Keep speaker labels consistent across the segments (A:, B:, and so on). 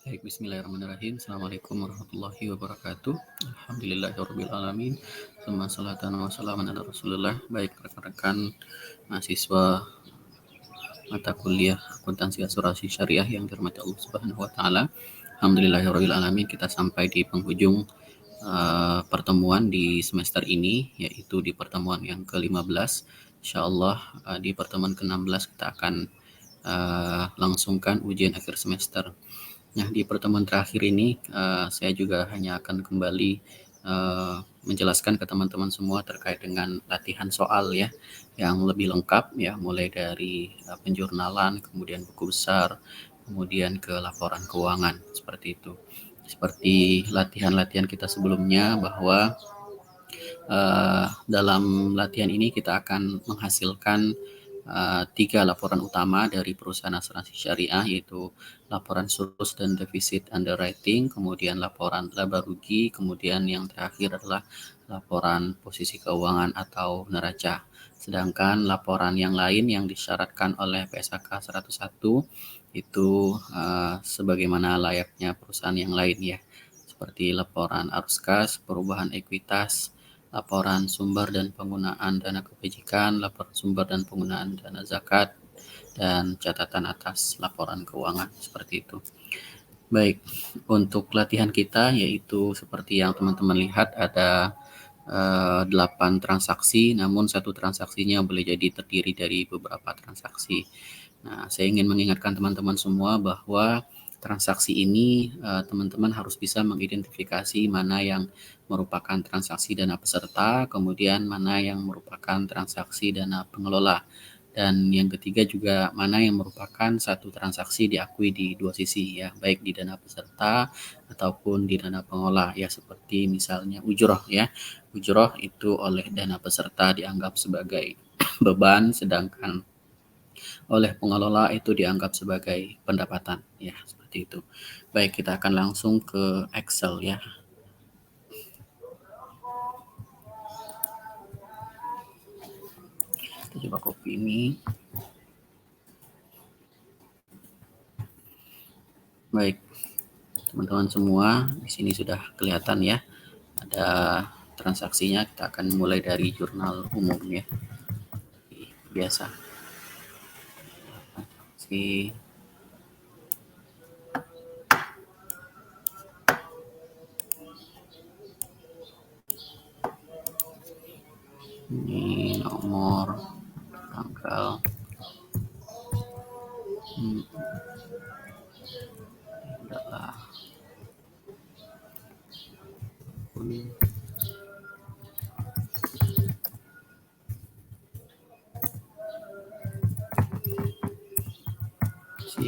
A: Baik, bismillahirrahmanirrahim. Assalamualaikum warahmatullahi wabarakatuh. Alhamdulillahirabbil alamin. Tsumma sholatan wa salaman ala Rasulillah. Baik rekan-rekan mahasiswa mata kuliah akuntansi asuransi syariah yang dirahmati Allah Subhanahu wa taala. Alhamdulillahirabbil alamin, kita sampai di penghujung pertemuan di semester ini, yaitu di pertemuan yang ke-15. Insyaallah di pertemuan ke-16 kita akan langsungkan ujian akhir semester. Nah, di pertemuan terakhir ini saya juga hanya akan kembali menjelaskan ke teman-teman semua terkait dengan latihan soal ya, yang lebih lengkap ya, mulai dari penjurnalan, kemudian buku besar, kemudian ke laporan keuangan, seperti itu. Seperti latihan-latihan kita sebelumnya, bahwa dalam latihan ini kita akan menghasilkan 3 laporan utama dari perusahaan asuransi syariah, yaitu laporan surplus dan defisit underwriting, kemudian laporan laba rugi, kemudian yang terakhir adalah laporan posisi keuangan atau neraca. Sedangkan laporan yang lain yang disyaratkan oleh PSAK 101 itu sebagaimana layaknya perusahaan yang lain ya, seperti laporan arus kas, perubahan ekuitas, laporan sumber dan penggunaan dana kebajikan, laporan sumber dan penggunaan dana zakat, dan catatan atas laporan keuangan, seperti itu. Baik, untuk latihan kita yaitu seperti yang teman-teman lihat, ada 8 transaksi, namun satu transaksinya boleh jadi terdiri dari beberapa transaksi. Nah, saya ingin mengingatkan teman-teman semua bahwa transaksi ini teman-teman harus bisa mengidentifikasi mana yang merupakan transaksi dana peserta, kemudian mana yang merupakan transaksi dana pengelola. Dan yang ketiga juga mana yang merupakan satu transaksi diakui di dua sisi ya, baik di dana peserta ataupun di dana pengelola ya, seperti misalnya ujroh ya. Ujroh itu oleh dana peserta dianggap sebagai beban, sedangkan oleh pengelola itu dianggap sebagai pendapatan ya, seperti itu. Baik, kita akan langsung ke Excel ya. Kita coba copy ini. Baik, teman-teman semua, di sini sudah kelihatan ya, ada transaksinya. Kita akan mulai dari jurnal umum ya, biasa. Si ini nomor, tanggal, adalah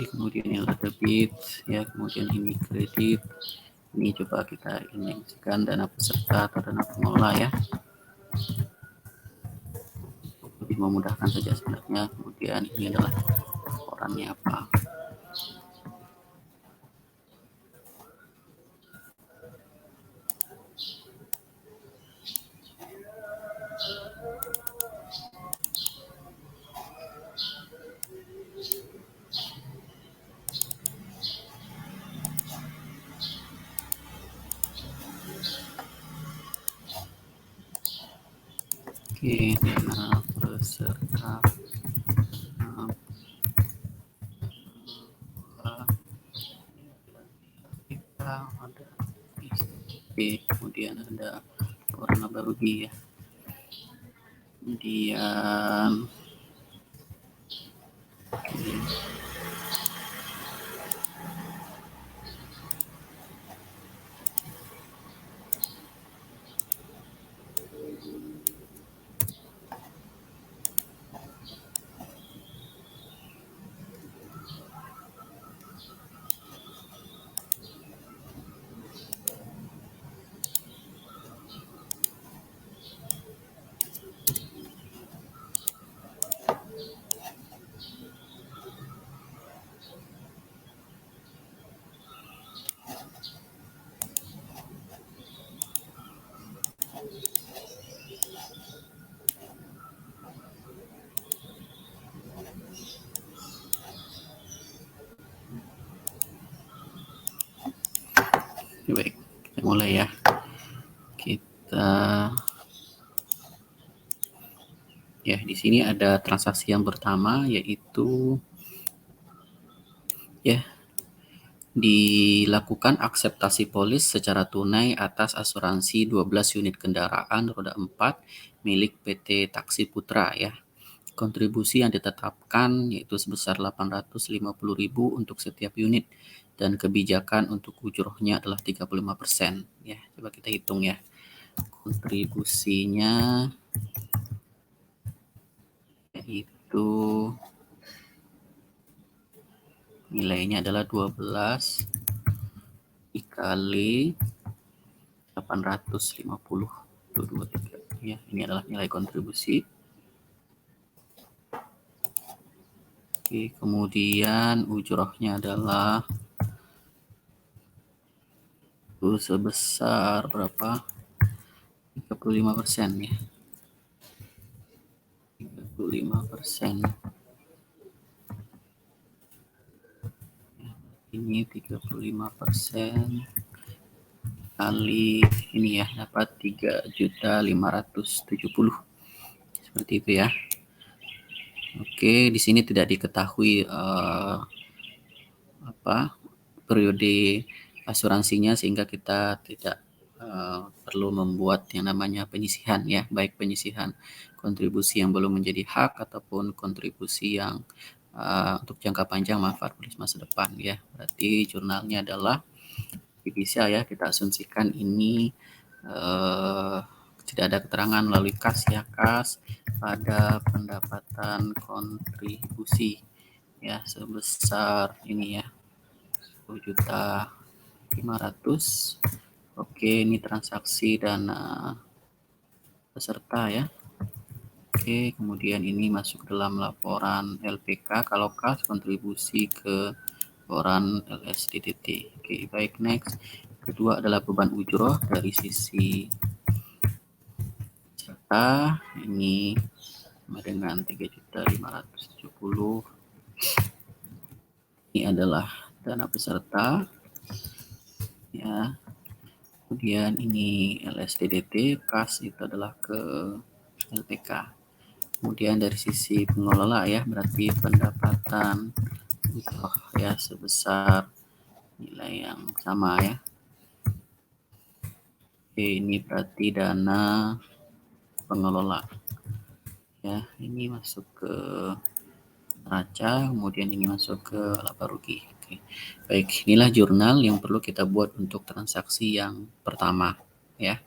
A: kemudian yang ada debit ya, kemudian ini kredit. Ini coba kita injeksikan dana peserta atau dana pengelola ya, lebih memudahkan saja sebenarnya. Kemudian ini adalah laporannya apa. Oke, dana peserta kita ada ISP, kemudian ada laporan laba rugi ya, kemudian mulai ya. Kita ya di sini ada transaksi yang pertama, yaitu ya dilakukan akseptasi polis secara tunai atas asuransi 12 unit kendaraan roda 4 milik PT Taksi Putra ya. Kontribusi yang ditetapkan yaitu sebesar 850.000 untuk setiap unit dan kebijakan untuk ujrohnya adalah 35% ya. Coba kita hitung ya. Kontribusinya yaitu nilainya adalah 12 dikali 850 23 ya. Ini adalah nilai kontribusi. Oke, kemudian ujrohnya adalah sebesar berapa? 35% ya. 35%. Ini 35% kali ini ya, dapat 3.570.000. Seperti itu ya. Oke, di sini tidak diketahui periode asuransinya, sehingga kita tidak perlu membuat yang namanya penyisihan ya, baik penyisihan kontribusi yang belum menjadi hak ataupun kontribusi yang untuk jangka panjang manfaat polis masa depan ya. Berarti jurnalnya adalah bisa ya kita asumsikan ini tidak ada keterangan melalui kas ya, kas pada pendapatan kontribusi ya sebesar ini ya 10.500.000. Oke, ini transaksi dana peserta ya. Oke, kemudian ini masuk dalam laporan LPK kalau kas, kontribusi ke laporan LSDTT. Oke, baik, next. Kedua adalah beban ujroh dari sisi peserta. Ini sama dengan 3.570. Ini adalah dana peserta ya. Kemudian ini LSDDT, kas itu adalah ke LPK. Kemudian dari sisi pengelola ya, berarti pendapatan ujroh ya sebesar nilai yang sama ya. Oke, ini berarti dana pengelola ya. Ini masuk ke neraca, kemudian ini masuk ke laba rugi. Oke. Baik, inilah jurnal yang perlu kita buat untuk transaksi yang pertama ya.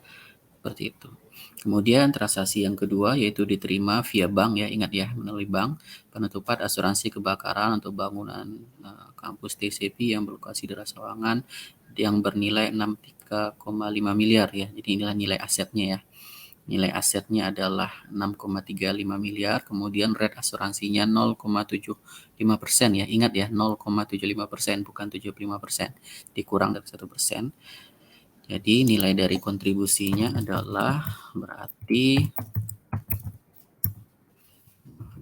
A: Seperti itu. Kemudian transaksi yang kedua yaitu diterima via bank ya, ingat ya, melalui bank, penutupan asuransi kebakaran untuk bangunan kampus TCP yang berlokasi di Rasawangan yang bernilai 63,5 miliar ya. Jadi inilah nilai asetnya ya. Nilai asetnya adalah 6,35 miliar, kemudian rate asuransinya 0,75% ya. Ingat ya, 0,75%, bukan 75%, dikurang dari 1%. Jadi nilai dari kontribusinya adalah berarti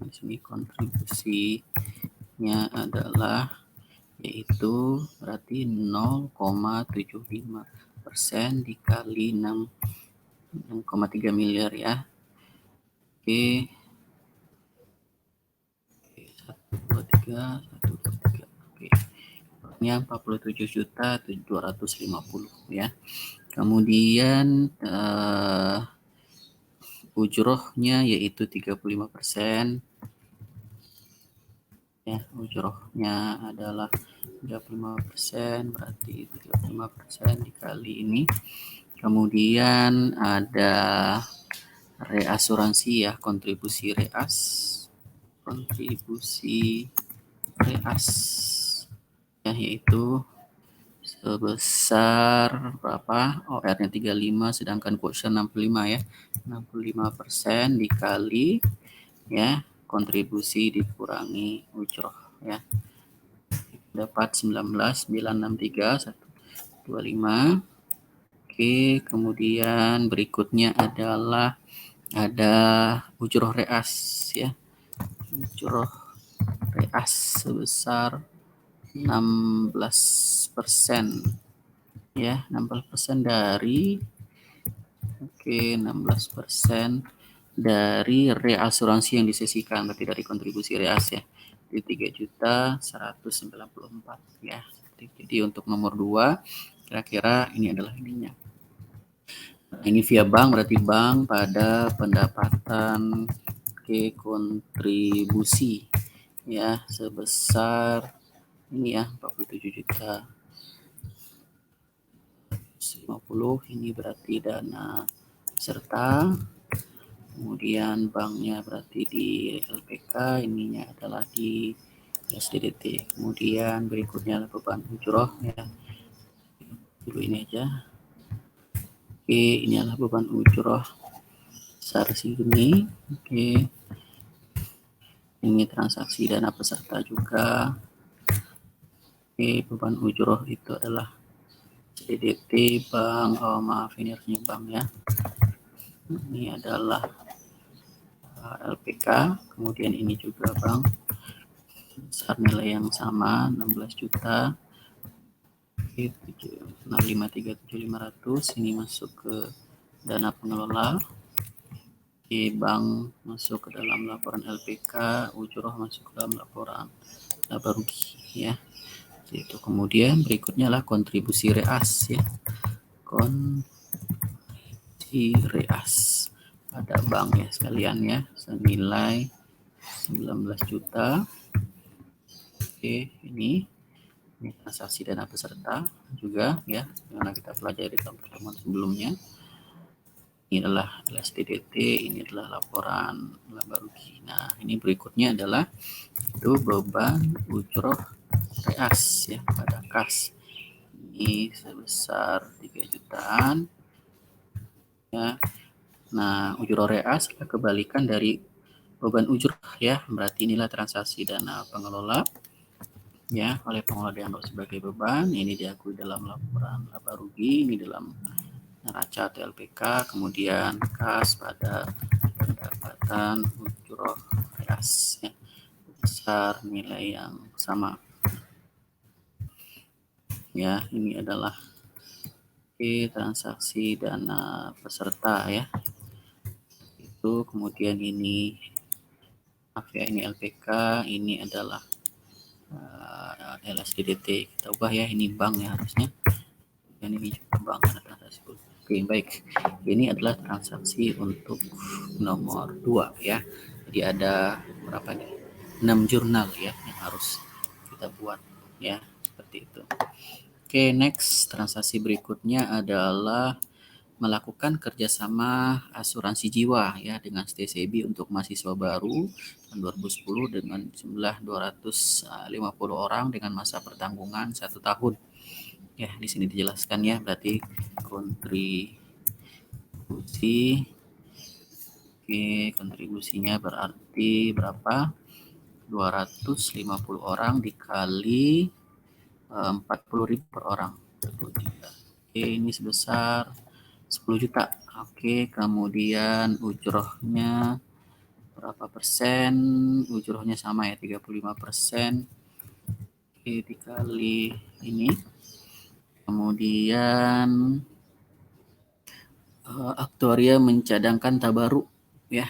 A: di sini kontribusinya adalah yaitu berarti 0,75% dikali 6,3 miliar ya. Oke. 1, 2, 3. Oke. Ini 47.250 ya. Kemudian ujrohnya yaitu 35%. Ya, ujrohnya adalah 35%, berarti 35% dikali ini. Kemudian ada reasuransi ya, kontribusi reas ya, yaitu sebesar berapa? OR-nya 35 sedangkan quotient 65 ya. 65% dikali ya kontribusi dikurangi ujroh ya. Dapat 19.963.125. Oke, kemudian berikutnya adalah ada ujroh reas ya. Ujroh reas sebesar 16%. ya 16% dari 16% dari reasuransi yang disisihkan, berarti dari kontribusi reas ya, di 3.194 ya. Jadi untuk nomor 2 kira-kira ini adalah ininya. Nah, ini via bank, berarti bank pada pendapatan ke kontribusi ya sebesar ini ya 47 juta 50, ini berarti dana peserta. Kemudian banknya berarti di LPK, ininya adalah di SDDT. Kemudian berikutnya beban ujroh ya. Dulu ini aja. Oke, ini adalah beban ujroh besar segini. Oke. Ini transaksi dana peserta juga. Oke, beban ujroh itu adalah SDDT bank, oh maaf ini harusnya bank ya. Ini adalah LPK, kemudian ini juga bank besar nilai yang sama 16 juta 537.500, ini masuk ke dana pengelola. Di bank masuk ke dalam laporan LPK, ujroh masuk ke dalam laporan laba rugi ya. Itu kemudian berikutnya lah kontribusi reas ya. Kontribusi reas pada bank ya sekalian ya, senilai 19 juta. Oke, ini transaksi dana peserta juga ya, karena kita pelajari dalam pertemuan sebelumnya. Ini adalah LSTDT, ini adalah laporan laba rugi. Nah, ini berikutnya adalah itu beban ujroh reas ya pada kas. Ini sebesar 3 jutaan ya. Nah, ujroh reas adalah kebalikan dari beban ujroh ya. Berarti inilah transaksi dana pengelola ya oleh pengelola dianggap sebagai beban. Ini diakui dalam laporan laba rugi, ini dalam neraca TLPK, kemudian kas pada pendapatan ujroh reas ya, besar nilai yang sama ya. Ini adalah transaksi dana peserta ya, itu kemudian ini maaf ya, ini LPK, ini adalah LSDDT, kita ubah ya, ini bank ya harusnya, dan ini juga bank ada transaksi. Oke, baik. Ini adalah transaksi untuk nomor 2 ya. Jadi ada berapa nih? 6 jurnal ya yang harus kita buat ya, seperti itu. Oke, next transaksi berikutnya adalah melakukan kerjasama asuransi jiwa ya dengan STCB untuk mahasiswa baru tahun 2010 dengan jumlah 250 orang dengan masa pertanggungan 1 tahun. Ya, di sini dijelaskan ya, berarti kontribusinya berarti berapa? 250 orang dikali 40.000 per orang. Oke, ini sebesar 10 juta. Oke, kemudian ujrohnya berapa persen? Ujrohnya sama ya, 35%. Oke, dikali ini. Kemudian aktuaria mencadangkan tabaruk ya,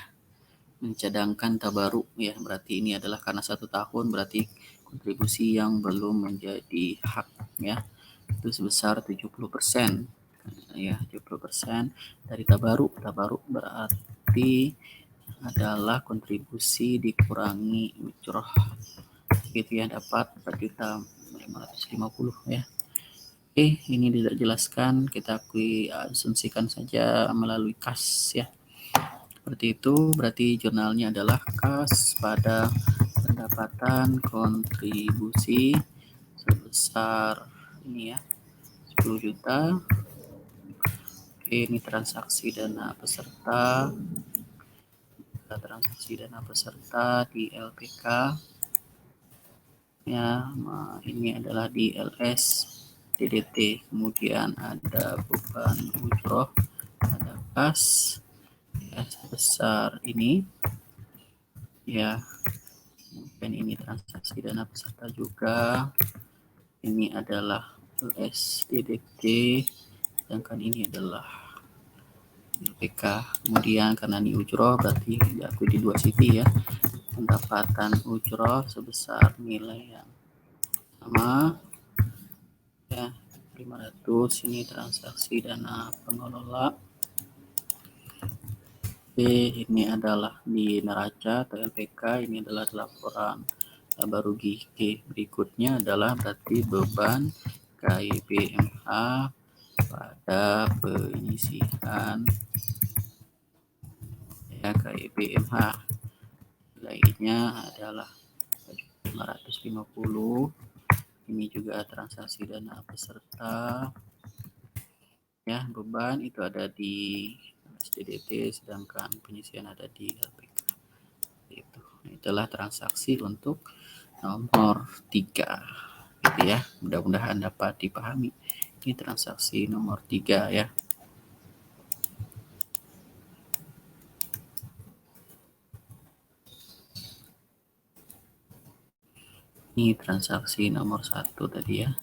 A: mencadangkan tabaruk ya, berarti ini adalah karena 1 tahun, berarti kontribusi yang belum menjadi hak ya, itu sebesar 70% ya, 70% dari tabaruk. Tabaruk berarti adalah kontribusi dikurangi ujroh gitu ya, dapat 4.550 ya. Oke, ini tidak jelaskan, kita asumsikan saja melalui kas ya. Seperti itu, berarti jurnalnya adalah kas pada pendapatan kontribusi sebesar ini ya, 10 juta. Oke, ini transaksi dana peserta. Transaksi dana peserta di LPK. Ya, ini adalah di LS DDT, kemudian ada beban ujroh, ada kas ya, sebesar ini ya, kemudian ini transaksi dana peserta juga, ini adalah SDDT, sedangkan ini adalah LPK. Kemudian karena ini ujroh berarti diakui di dua sisi ya. Pendapatan ujroh sebesar nilai yang sama ya, 500. Ini transaksi dana pengelola. Ini adalah di neraca atau LPK. Ini adalah laporan laba rugi. Berikutnya adalah berarti beban KIPMH pada penyisihan ya, KIPMH nilainya adalah 550. Ini juga transaksi dana peserta ya. Beban itu ada di SDDT, sedangkan penyisihan ada di LPK. Itulah transaksi untuk nomor 3 gitu ya. Mudah-mudahan dapat dipahami. Ini transaksi nomor 3 ya. Ini transaksi nomor 1 tadi ya.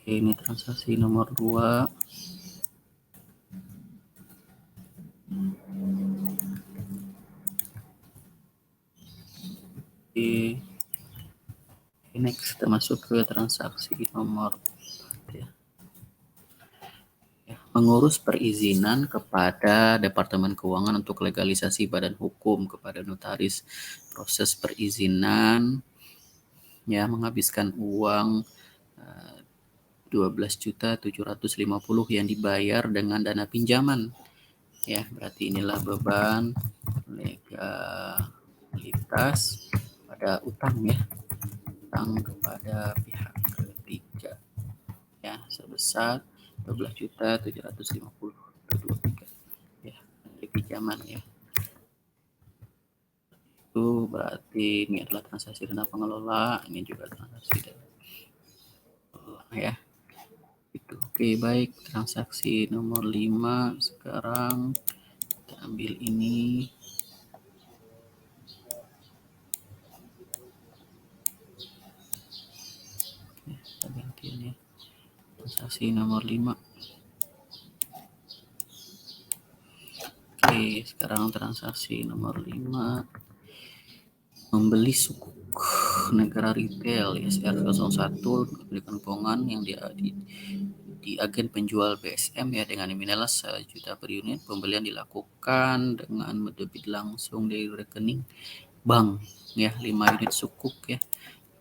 A: Oke, ini transaksi nomor 2. Oke. Next kita masuk ke transaksi nomor 4 ya. Mengurus perizinan kepada Departemen Keuangan untuk legalisasi badan hukum kepada notaris. Proses perizinan ya, menghabiskan uang 12.750.000 yang dibayar dengan dana pinjaman ya. Berarti inilah beban legalitas pada utang ya, utang kepada pihak ketiga ya, sebesar 12.750.000 ya, dari pinjaman ya. Itu berarti ini adalah transaksi dana pengelola, ini juga transaksi dana pengelola ya. Itu oke, baik. Transaksi nomor 5 sekarang kita ambil ini. Oke, kita gantiin ya. Transaksi nomor 5. Oke, sekarang transaksi nomor 5. Membeli sukuk negara retail SR01 kepemilikan keuangan yang di agen penjual BSM ya, dengan nominal 1 juta per unit. Pembelian dilakukan dengan debit langsung dari rekening bank ya, 5 unit sukuk ya.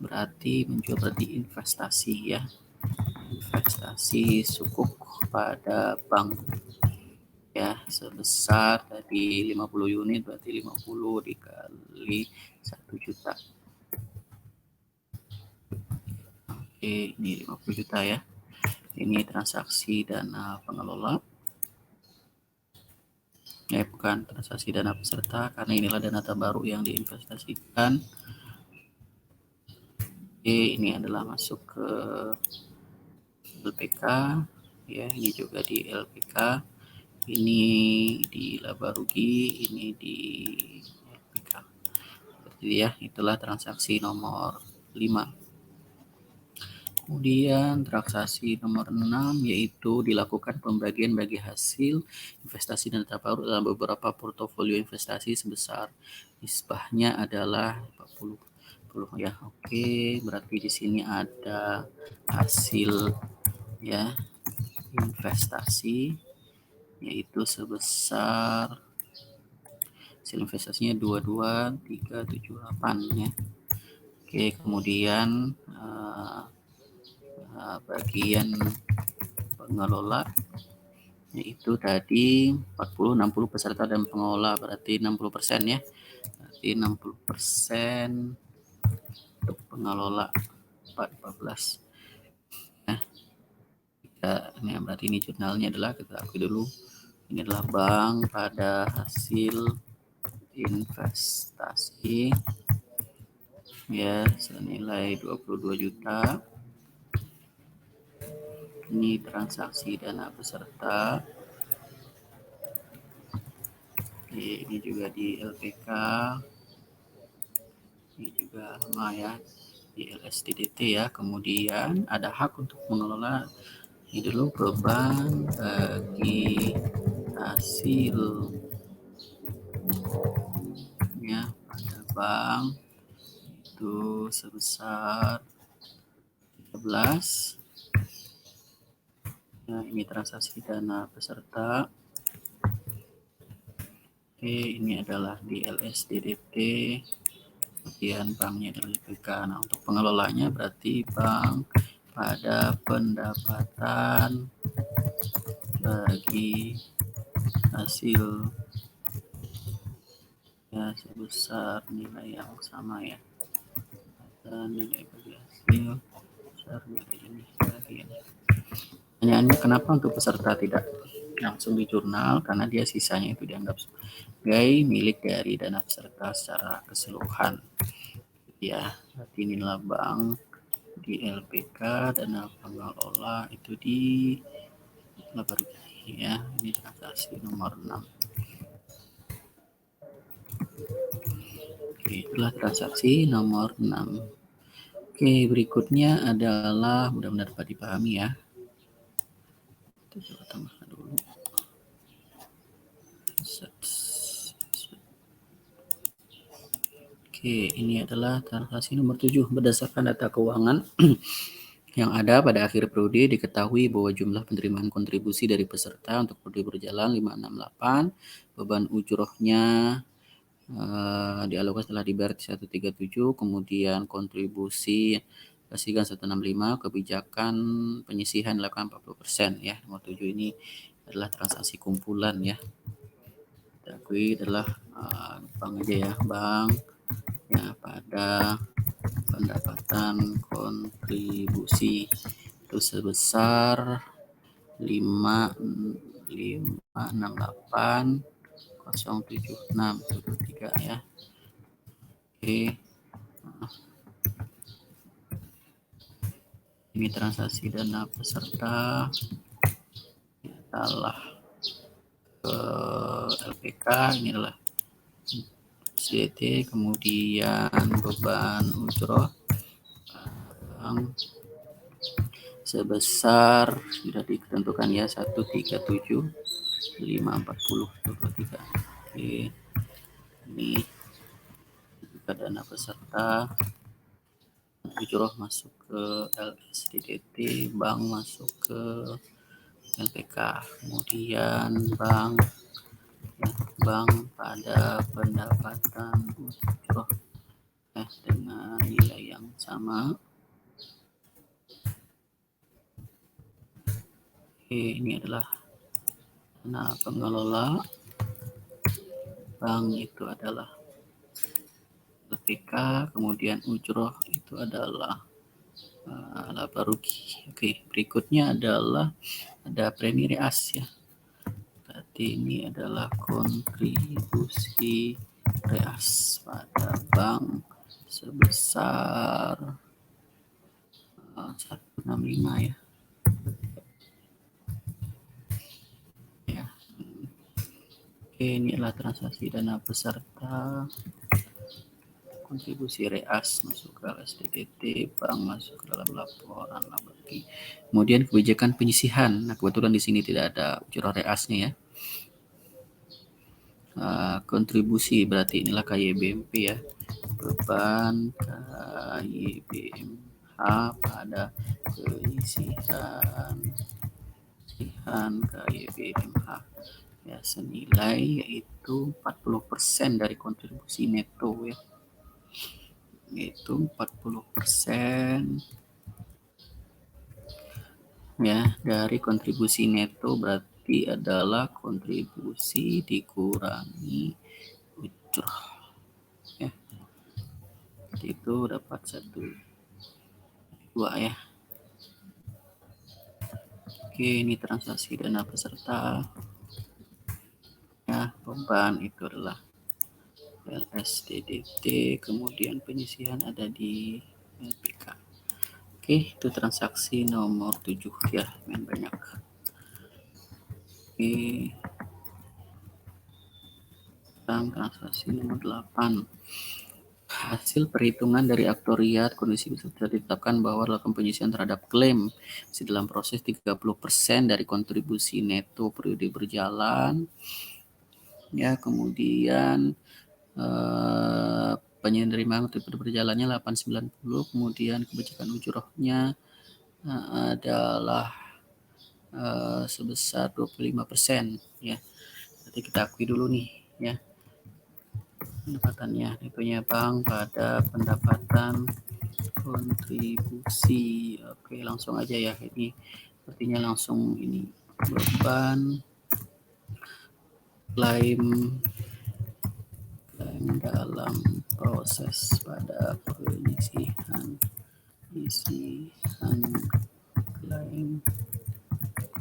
A: Berarti menjual berarti investasi ya. Investasi sukuk pada bank ya, sebesar tadi 50 unit, berarti 50 dikali 1 juta. Oke, ini 50 juta ya. Ini transaksi dana pengelola ya, bukan transaksi dana peserta karena inilah dana terbaru yang diinvestasikan. Oke, ini adalah masuk ke LPK ya, ini juga di LPK, ini di laba rugi, ini di LPK. Jadi ya, itulah transaksi nomor 5. Kemudian transaksi nomor 6 yaitu dilakukan pembagian bagi hasil investasi dan terbaru dalam beberapa portofolio investasi sebesar nisbahnya adalah 40 ya. Oke, berarti di sini ada hasil ya investasi yaitu sebesar hasil investasinya 22.378 ya. Oke, kemudian bagian pengelola yaitu tadi 40, 60 peserta dan pengelola, berarti 60% ya. Berarti 60% untuk pengelola 14 ya. Ini berarti ini jurnalnya adalah, kita akui dulu, ini adalah bank pada hasil investasi ya senilai 22 juta. Ini transaksi dana peserta. Oke, ini juga di LPK. ini juga sama ya, di LSDDT ya. Kemudian ada hak untuk mengelola ini dulu, beban bagi hasil ya pada bank itu sebesar 13. Nah, ini transaksi dana peserta. Oke, ini adalah di LSDDT. Kemudian banknya adalah LPK. Nah, untuk pengelolanya berarti bank pada pendapatan bagi hasil ya sebesar nilai yang sama ya. Dan nilai bagi hasil besar nilai ini lagi ini. Pertanyaannya, kenapa untuk peserta tidak langsung di jurnal? Karena dia sisanya itu dianggap sebagai milik dari dana peserta secara keseluruhan. Ya, berarti nilai bank di LPK, dana pengelola itu di laba rugi ya. Ini transaksi nomor 6. Oke, itulah transaksi nomor 6. Oke, berikutnya adalah mudah-mudahan dapat dipahami ya. Kita coba tambahkan dulu. Oke, ini adalah transaksi nomor 7. Berdasarkan data keuangan yang ada pada akhir periode, diketahui bahwa jumlah penerimaan kontribusi dari peserta untuk periode berjalan 568, beban ujrohnya dialokasi setelah dibayar 137, kemudian kontribusi kasihkan 165, kebijakan penyisihan dilakukan 40% ya. Nomor 7 ini adalah transaksi kumpulan ya. Kita akui adalah bank aja ya, bank ya pada pendapatan kontribusi itu sebesar 568,076,23 ya. Oke. Ini transaksi dana peserta adalah ke LPK, ini adalah CDT, kemudian beban ujroh sebesar sudah ditentukan ya 137.540.23. Oke, ini juga dana peserta, ujroh masuk ke LSDDT, bank masuk ke LPK, kemudian bank pada pendapatan ujroh dengan nilai yang sama. Oke, ini adalah dana pengelola bank itu adalah LPK, kemudian ujroh itu adalah laba rugi. Oke, berikutnya adalah ada premi reas ya. Berarti ini adalah kontribusi reas pada bank sebesar 165 ya. Oke, ini adalah transaksi dana peserta, kontribusi reas masuk ke LSDDT, bank masuk ke dalam laporan laba rugi. Kemudian kebijakan penyisihan. Nah, kebetulan di sini tidak ada ujroh reasnya ya. Kontribusi berarti inilah KYBMP ya. Beban KYBMH pada penyisihan KYBMH ya, senilai yaitu 40% dari kontribusi neto ya, yaitu 40% ya dari kontribusi neto, berarti adalah kontribusi dikurangi ujroh ya, itu dapat 1,2 ya. Oke, ini transaksi dana peserta ya, beban itu adalah LSDDT, kemudian penyisihan ada di LPK. Oke, itu transaksi nomor 7 ya, main banyak. Oke, transaksi nomor 8. Hasil perhitungan dari aktuariat kondisi bisa ditetapkan bahwa dalam penyisian terhadap klaim masih dalam proses 30% dari kontribusi neto periode berjalan. Ya, kemudian penerimaan periode berjalannya 890, kemudian kebijakan ujrohnya adalah sebesar 25%, ya. Berarti kita akui dulu nih, ya, pendapatannya. Netonya bank pada pendapatan kontribusi. Oke, langsung aja ya. Ini artinya langsung ini beban klaim dalam proses pada penyisihan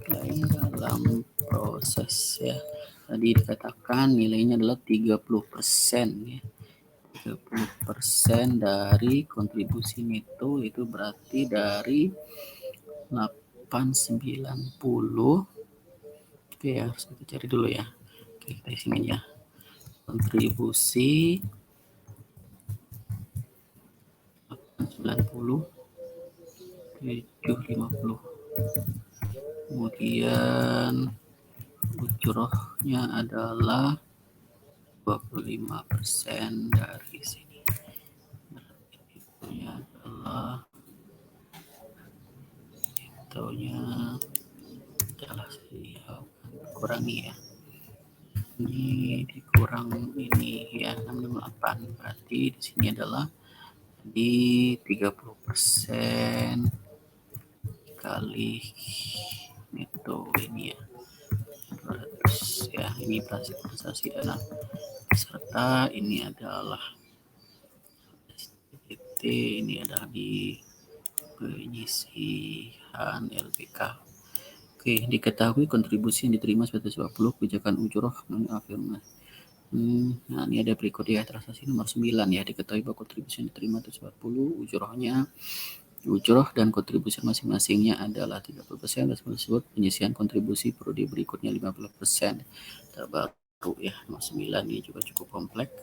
A: klaim dalam proses, ya. Tadi dikatakan nilainya adalah 30%, ya. 30% dari kontribusi neto itu berarti dari 890. Oke ya, harus kita cari dulu ya. Oke, kita isi aja. Kontribusi 890 750. Kemudian ujrohnya adalah 25% dari sini. Itunya adalah kurangi ya. Ini dikurang ini ya 668. Berarti di sini adalah di 30% kali neto ini ya. 200 ya, ini transaksi dana peserta, ini adalah STT, ini adalah di penyisihan LPK. Oke, diketahui kontribusi yang diterima 120 kebijakan ujroh afirmasi. Nah, ini ada berikut ya, transaksi nomor 9 ya, diketahui bahwa kontribusi yang diterima 140, ujroh dan kontribusi masing-masingnya adalah 30%, dan tersebut penyisihan kontribusi periode berikutnya 50%. Terbaru ya, nomor 9 ini juga cukup kompleks.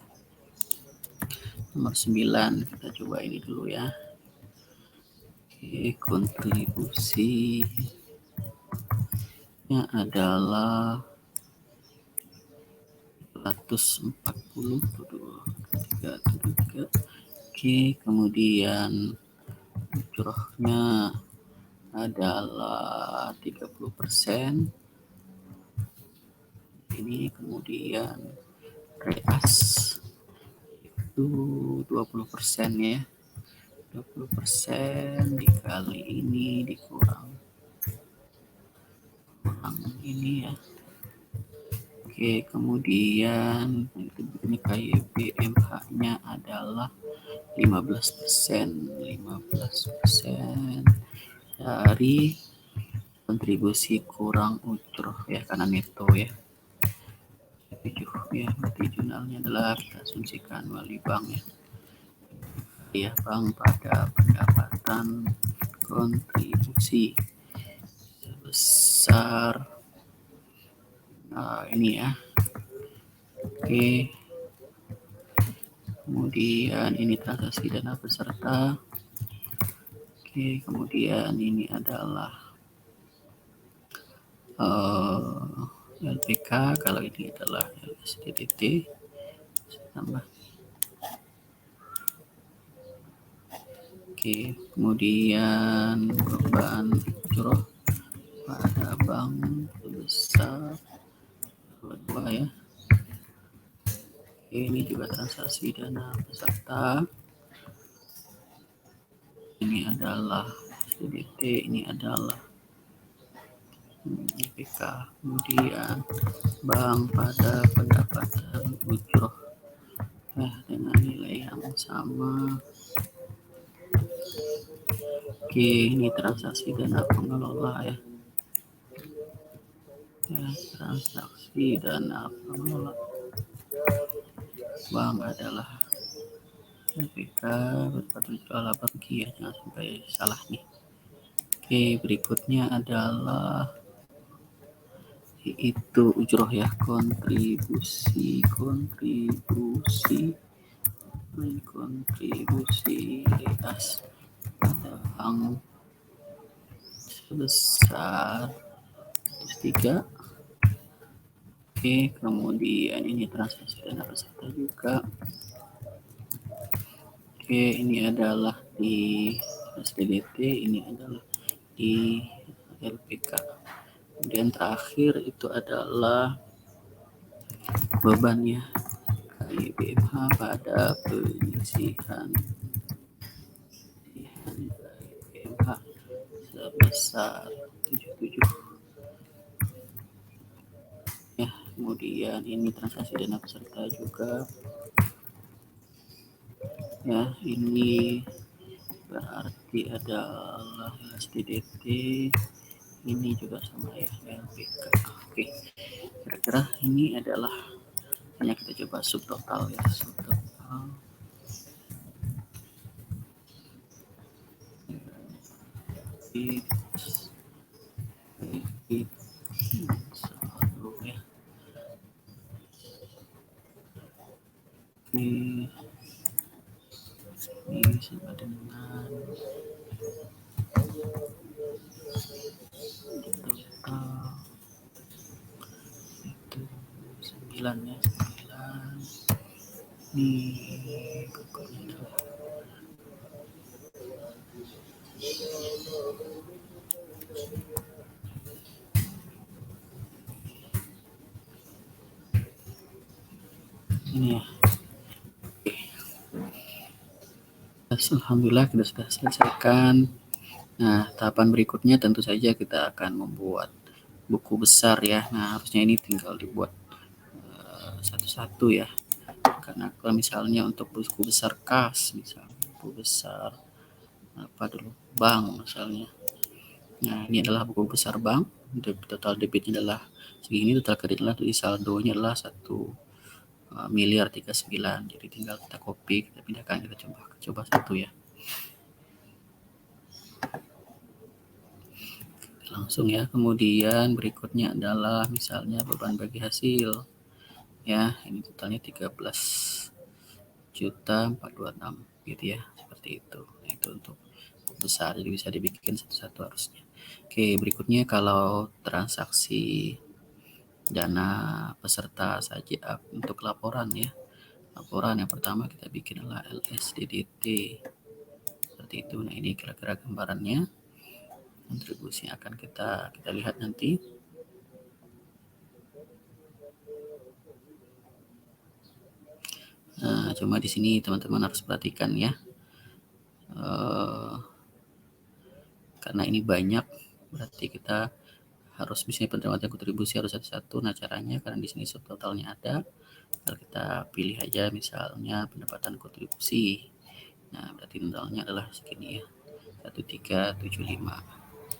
A: Nomor 9 kita coba ini dulu ya. Oke, kontribusinya adalah 140, 3. Oke, kemudian ujrohnya adalah 30%. Ini kemudian reas itu 20% ya. 20% dikali ini dikurang ini ya. Oke, kemudian ini KYBMH-nya adalah 15%. 15% dari kontribusi kurang ujroh ya, karena neto ya. 7 ya, berarti jurnalnya adalah kita asumsikan wali bank ya. Ya, bank pada pendapatan kontribusi sebesar ini ya. Oke, kemudian ini transaksi dana peserta. Oke, kemudian ini adalah LPK, kalau ini adalah LSDTT. Tambah. Oke, kemudian beban ujroh pada bank sebesar 2 ya. Oke, ini juga transaksi dana peserta. Ini adalah SDT, ini adalah LPK. Kemudian bank pada pendapatan ujroh dengan nilai yang sama. Oke, ini transaksi dana pengelola ya. Transaksi dana pengelola bank adalah LPK berpatut jual bagi ya, jangan sampai salah nih. Oke, berikutnya adalah itu ujroh ya, kontribusi kontribusi as pada bank sebesar 3. Oke, kemudian ini transaksi dana peserta juga. Oke, ini adalah di SDDT, ini adalah di LPK. Kemudian terakhir itu adalah bebannya KIBMH pada penyisihan KIBMH sebesar 77 ya. Kemudian ini transaksi dana peserta juga ya, ini berarti adalah SDDT, ini juga sama ya, LPK. Oke, kira-kira ini adalah hanya kita coba subtotal ya, subtotal selalu ya. Ini sama dengan total itu 9 ya, 9. Ini pokoknya ini ya. Alhamdulillah kita sudah selesaikan. Nah, tahapan berikutnya tentu saja kita akan membuat buku besar ya. Nah, harusnya ini tinggal dibuat satu-satu ya. Karena kalau misalnya untuk buku besar kas, misalnya buku besar apa dulu, bank misalnya. Nah, ini adalah buku besar bank. Total debitnya adalah segini, total kreditnya adalah di saldonya adalah 1.039.000.000. Jadi tinggal kita copy, kita pindahkan, kita coba satu ya. Langsung ya. Kemudian berikutnya adalah misalnya beban bagi hasil ya, ini totalnya 13.426 gitu ya, seperti itu. Nah, itu untuk besar, jadi bisa dibikin satu-satu harusnya. Oke, berikutnya kalau transaksi dana peserta saja untuk laporan ya. Laporan yang pertama kita bikin adalah LSDDT seperti itu. Nah, ini kira-kira gambarannya. Kontribusi akan kita lihat nanti. Nah, cuma di sini teman-teman harus perhatikan ya, karena ini banyak, berarti kita harus misalnya pendapatan kontribusi harus satu-satu. Nah, caranya karena di sini subtotalnya ada, kita pilih aja misalnya pendapatan kontribusi. Nah, berarti totalnya adalah segini ya, 1375.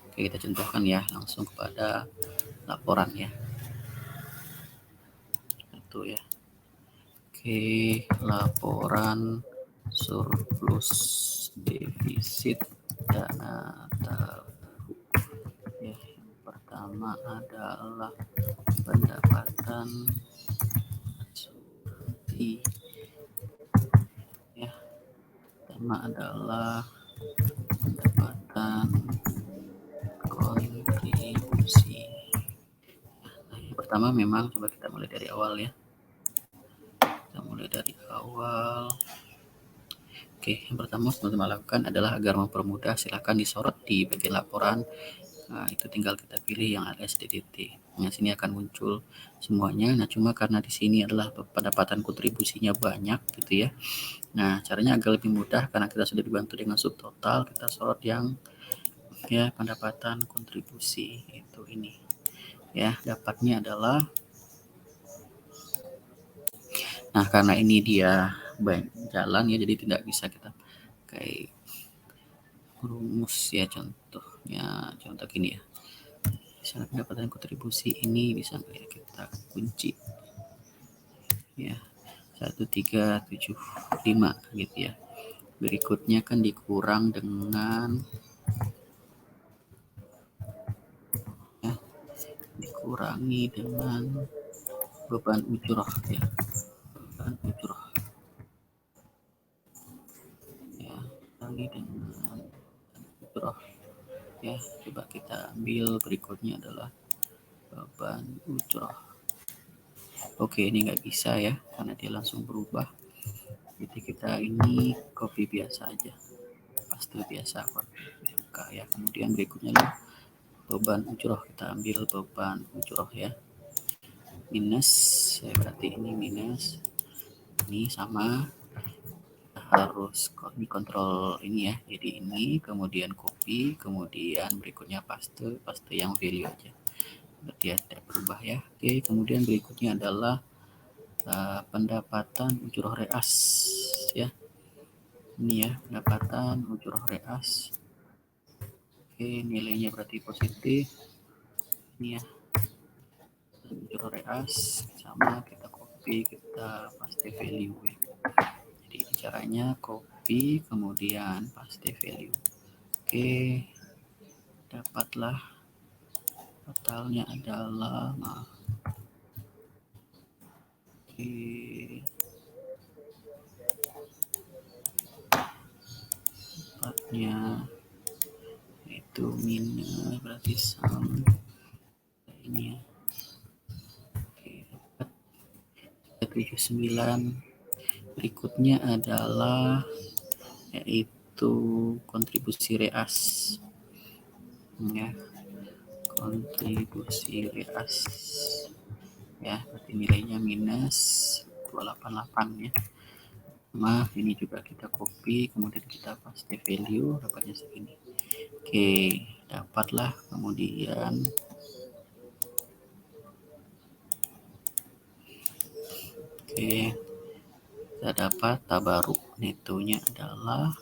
A: Oke, kita contohkan ya langsung kepada laporan ya. Itu ya. Oke, laporan surplus defisit dana tahu ya. Yang pertama adalah pendapatan asuransi ya. Pertama adalah pendapatan kontribusi. Nah, yang pertama memang coba kita mulai dari awal ya. Kita mulai dari awal. Oke, yang pertama teman-teman lakukan adalah agar mempermudah, silakan disorot di bagian laporan. Nah, itu tinggal kita pilih yang ada SDDT. Nah, sini akan muncul semuanya. Nah, cuma karena di sini adalah pendapatan kontribusinya banyak gitu ya. Nah, caranya agar lebih mudah karena kita sudah dibantu dengan subtotal, kita sorot yang ya pendapatan kontribusi itu ini. Ya, dapatnya adalah, nah karena ini dia banyak jalan ya, jadi tidak bisa kita kayak rumus ya. Contoh gini ya, misalnya pendapatan kontribusi ini bisa nggak ya kita kunci ya 1375 gitu ya. Berikutnya kan dikurang dengan ya, dikurangi dengan beban ujroh ya, beban ujroh. ini dengan ujroh ya. Coba kita ambil berikutnya adalah beban ujroh. Oke, ini nggak bisa ya karena dia langsung berubah. Jadi kita ini copy biasa aja, paste biasa buka ya. Kemudian berikutnya adalah beban ujroh. Kita ambil beban ujroh ya, minus ya, berarti ini minus, ini sama, harus dikontrol ini ya. Jadi ini kemudian copy, kemudian berikutnya paste yang value aja, berarti ya tidak berubah ya. Oke, kemudian berikutnya adalah pendapatan ujroh reas ya. Ini ya, pendapatan ujroh reas. Oke, nilainya berarti positif. Ini ya, ujroh reas sama, kita copy, kita paste value ya. Jadi caranya copy kemudian paste value. Oke, dapatlah totalnya adalah dapatnya itu minus, berarti sum ini ya. Oke, dapat 79. Berikutnya adalah yaitu kontribusi reas ya, kontribusi reas ya, berarti nilainya minus 288 ya. Nah, ini juga kita copy kemudian kita paste value, dapatnya segini. Oke, dapatlah kemudian kita dapat tabaruk, netonya adalah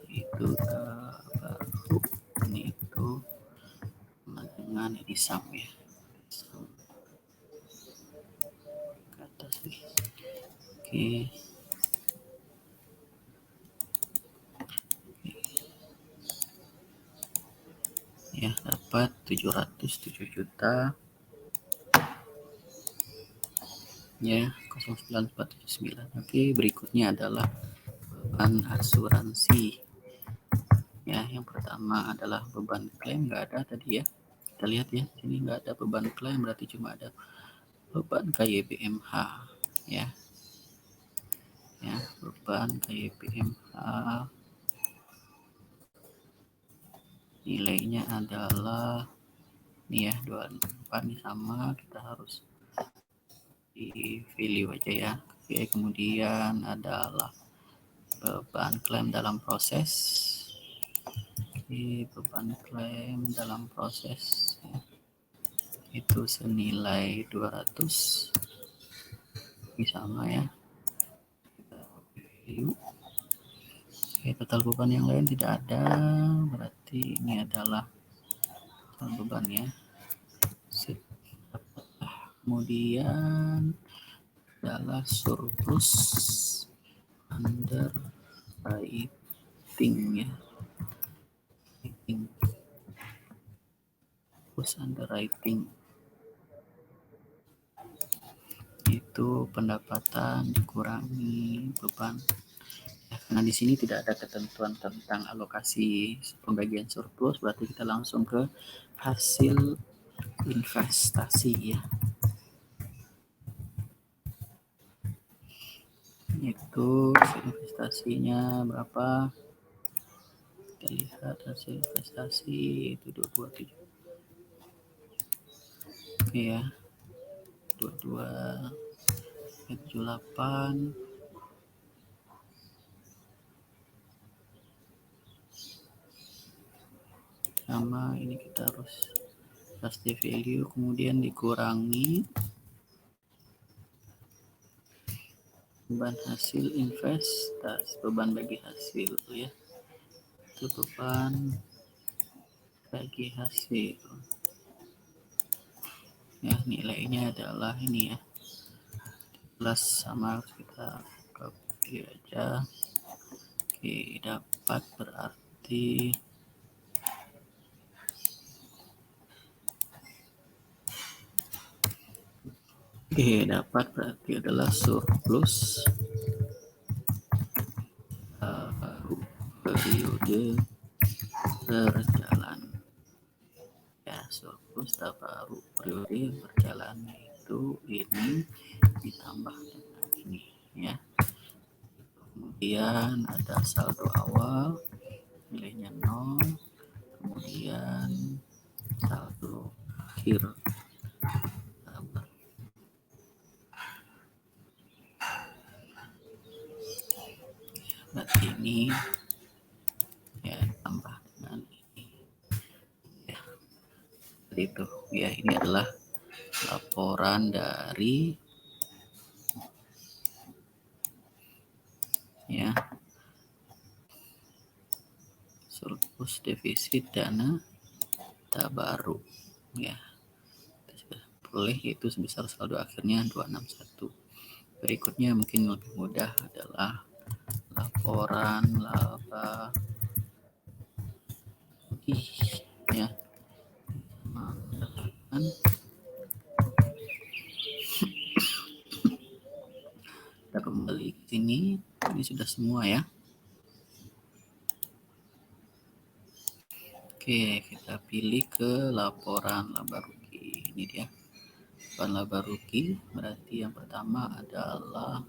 A: itu tabaruk neto dengan ini sum ya, sum ke atas nih. Oke, ya dapat 707 juta ya, 09479. Oke, berikutnya adalah beban asuransi ya. Yang pertama adalah beban klaim, nggak ada tadi ya, kita lihat ya, sini nggak ada beban klaim, berarti cuma ada beban KYBMH ya, beban KYBMH nilainya adalah ini ya, 24 ini sama, kita harus di value aja ya. Oke, kemudian adalah beban klaim dalam proses. Oke, beban klaim dalam proses ya, itu senilai 200, ini sama ya. Oke, total beban yang lain tidak ada, berarti ini adalah total beban ya. Kemudian adalah surplus underwriting ya, surplus underwriting itu pendapatan dikurangi beban. Nah, di sini tidak ada ketentuan tentang alokasi pembagian surplus, berarti kita langsung ke hasil investasi ya. Itu investasinya berapa? Kita lihat hasil investasi itu 227. Oke ya. 2278 sama, ini kita harus paste value kemudian dikurangi beban hasil investasi, beban bagi hasil ya, itu beban bagi hasil ya, nilainya adalah ini ya, plus sama, kita copy aja. Oke, dapat berarti dapat berarti adalah surplus periode berjalan. Ya, surplus baru periode berjalan itu ini ditambah dengan ini ya. Kemudian ada saldo awal nilainya 0, kemudian saldo akhir berarti ini ya tambah dengan ini ya, seperti itu ya. Ini adalah laporan dari ya surplus defisit dana baru ya, boleh itu sebesar saldo akhirnya 261. Berikutnya mungkin lebih mudah adalah laporan laba ya. Kita kembali ke sini. Ini sudah semua ya. Oke, kita pilih ke laporan laba rugi. Ini dia. Laporan laba rugi berarti yang pertama adalah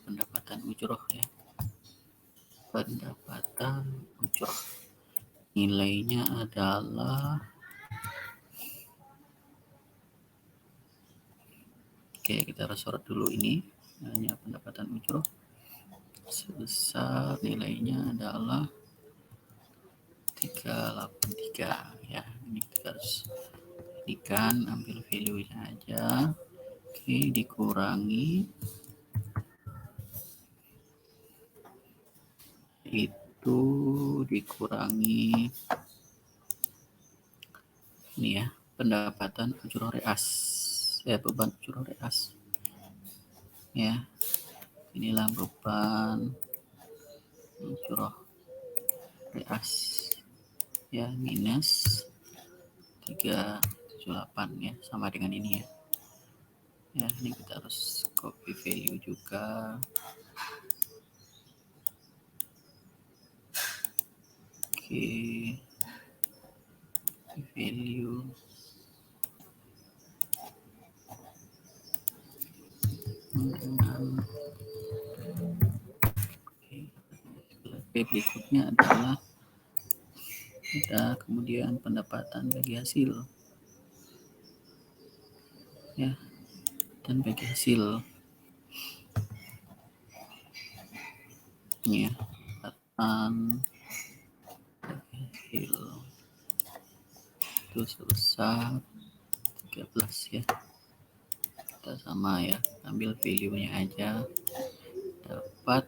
A: pendapatan ujroh ya. Pendapatan ujroh. Nilainya adalah oke, kita harus sorot dulu ini. Hanya pendapatan ujroh sebesar nilainya adalah 383 ya. Ini kita harus jadikan, ambil value-nya aja. Oke, dikurangi itu dikurangi ini ya, pendapatan ujroh reas ya, beban ujroh reas ya. Inilah beban ujroh reas ya, minus 378 ya, sama dengan ini ya. Ya, ini kita harus copy value juga. Oke, value dengan berikutnya adalah kita kemudian pendapatan bagi hasil ya, dan bagi hasil ya, pendapatan bagi hasil itu sebesar 13 ya. Kita sama ya, ambil value-nya aja, dapat,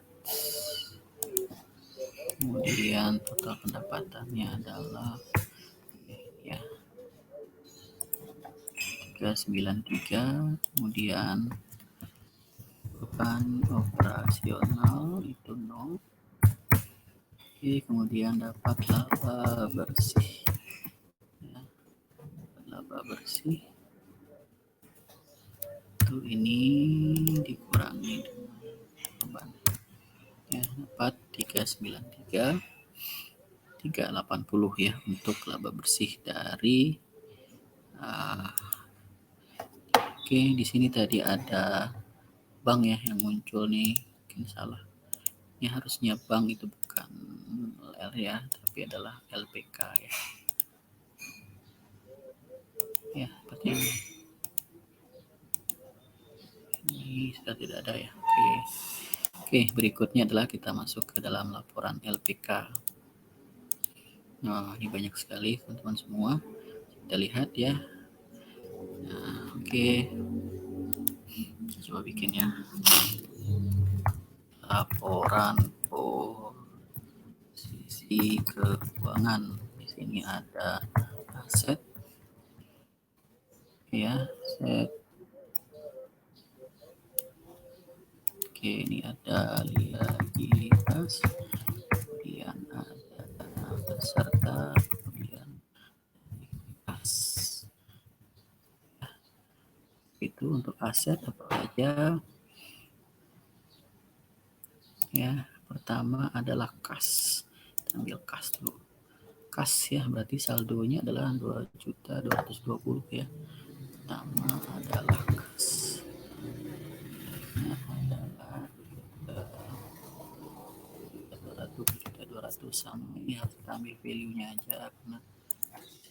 A: kemudian total pendapatannya adalah ya 393, kemudian beban operasional itu 0. Oke, kemudian dapat laba bersih ya. Laba bersih itu ini dikurangi dengan beban ya, dapat 393 380 ya untuk laba bersih dari oke, di sini tadi ada bank ya yang muncul nih, mungkin salah. Ini harusnya bank itu bukan L ya, tapi adalah LPK ya. Ya, seperti ini. Ini sudah tidak ada ya. Oke, berikutnya adalah kita masuk ke dalam laporan LPK. Nah, ini banyak sekali teman-teman semua. Kita lihat ya. Nah, oke. Coba bikin ya. Laporan posisi keuangan. Di sini ada aset ya, aset. Oke, ini ada liabilitas, kemudian ada dana peserta, kemudian kas itu untuk aset apa aja? Ya, pertama adalah kas. Kita ambil kas dulu. Kas ya, berarti saldonya adalah 2.220 ya. Pertama adalah kas. Adalah 200 sama ini harus kita ambil value-nya aja karena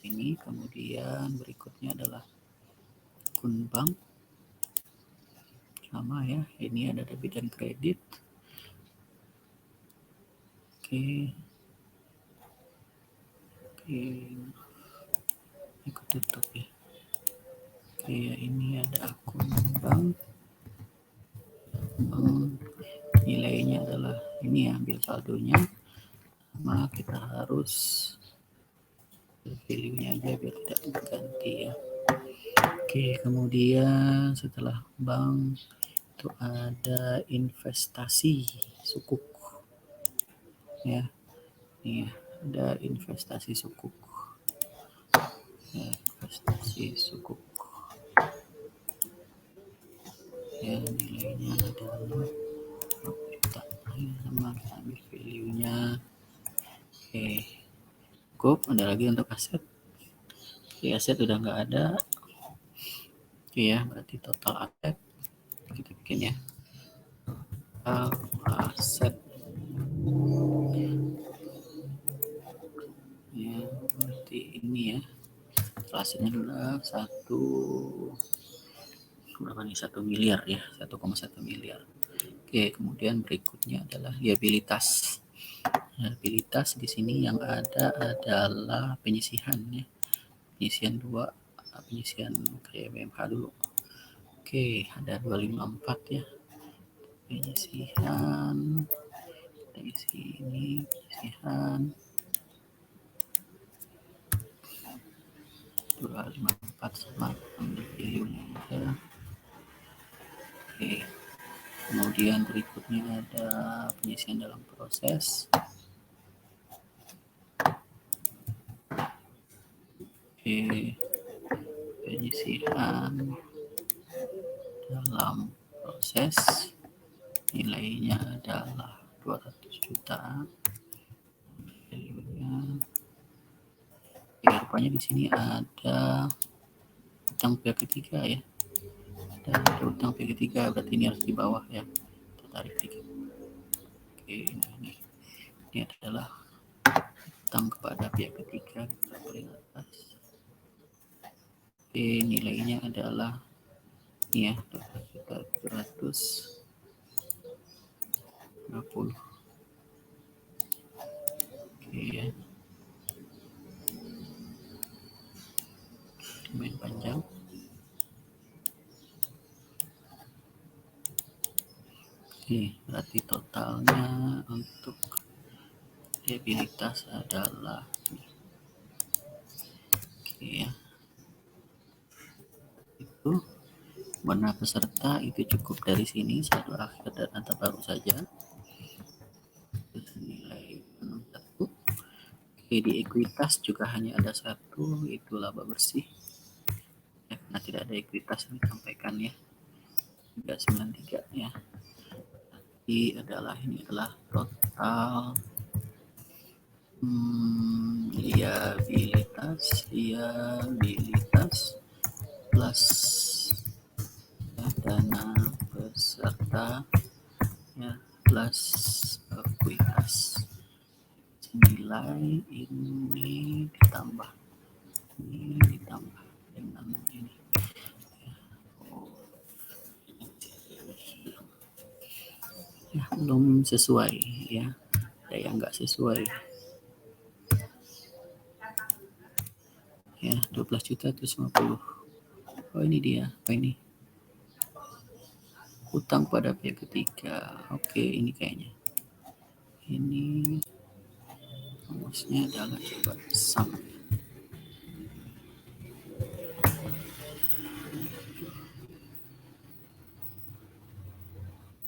A: ini. Kemudian berikutnya adalah akun bank sama ya, ini ada debit dan kredit. Oke, ikut tutup ya. Oke, ini ada akun bank. Nilainya adalah ini ya, ambil saldonya, sama kita harus value-nya aja biar tidak berganti ya. Oke, kemudian setelah bank itu ada investasi sukuk ya. Ini ya, ada investasi sukuk ya, investasi sukuk ya, nilainya adalah 20 juta ya, sama kita ambil value-nya. Oke, cukup. Ada lagi untuk aset. Oke, aset udah nggak ada. Oke ya, berarti total aset kita bikin ya, aset ya, berarti ini ya, asetnya adalah berapa nih, 1 miliar ya, 1,1 miliar. Oke, kemudian berikutnya adalah liabilitas. Liabilitas di sini yang ada adalah penyisihan ya, penyisihan 2, penyisihan kayak BMH dulu. Oke, ada 254 ya, penyisihan dari sini, penyisihan 254 sama ambil value-nya aja. Oke, kemudian berikutnya ada penyisihan dalam proses. Oke, penyisihan dalam proses nilainya adalah 200 juta. Value-nya ya, rupanya di sini ada utang pihak ketiga ya. Ada utang pihak ketiga, berarti ini harus di bawah ya. Kita tarik dikit. Oke, nah ini adalah utang kepada pihak ketiga, kita paling atas. Oke, nilainya adalah ini ya, 12.720. Oke ya, lumayan panjang. Oke, berarti totalnya untuk liabilitas adalah oke ya, itu warna peserta itu cukup dari sini, saldo akhir dan data baru saja. Nilai 61. Oke, di ekuitas juga hanya ada satu, itu laba bersih ya, karena tidak ada ekuitas yang disampaikan ya, 393 ya. Ini adalah total liabilitas plus ya, dana peserta ya, plus ekuitas. Nilai ini ditambah dengan ini ya, belum sesuai ya, ada yang nggak sesuai ya, 12.150. Oh ini dia, ini utang pada pihak ketiga. Oke, ini kayaknya ini rumusnya adalah coba sum.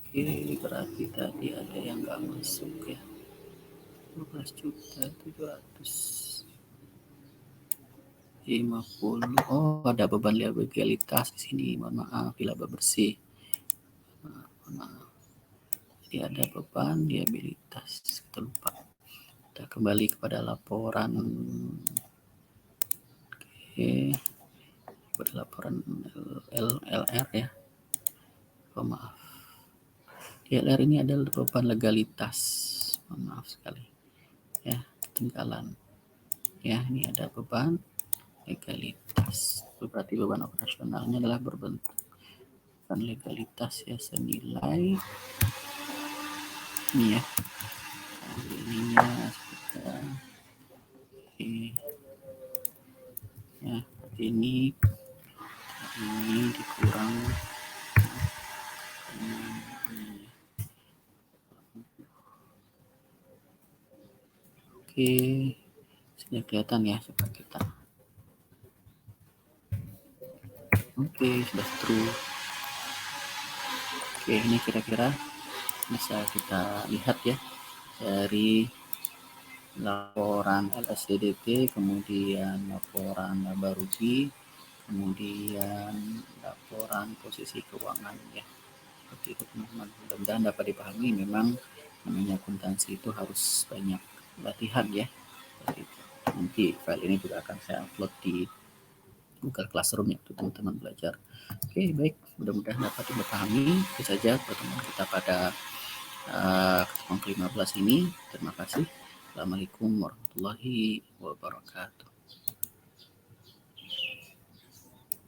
A: Oke, berarti tadi ada yang nggak masuk ya, 12.700. 50. Oh, ada beban legalitas di sini. Mohon maaf, di laba bersih. Mohon maaf. Jadi ada beban liabilitas. Kita lupa. Kita kembali kepada laporan. Oke. Pada laporan LR ya. Oh, maaf. LR ini adalah beban legalitas. Mohon maaf sekali. Ya, ketinggalan. Ya, ini ada beban legalitas. Berarti beban operasionalnya adalah berbentuk dan legalitas ya senilai ini ya. Ininya sekitar ya, ini dikurang oke, sudah kelihatan ya coba kita. Oke, sudah true. Oke, ini kira-kira bisa kita lihat ya dari laporan LSDDT, kemudian laporan laba rugi, kemudian laporan posisi keuangan ya. Seperti itu teman-teman. Mudah-mudahan dapat dipahami. Memang namanya akuntansi itu harus banyak latihan ya. Nanti file ini juga akan saya upload di Google Classroom ya untuk teman-teman belajar. Oke, baik. Mudah-mudahan dapat dipahami. Itu saja pertemuan kita pada pertemuan ke-15 ini. Terima kasih. Assalamualaikum warahmatullahi wabarakatuh.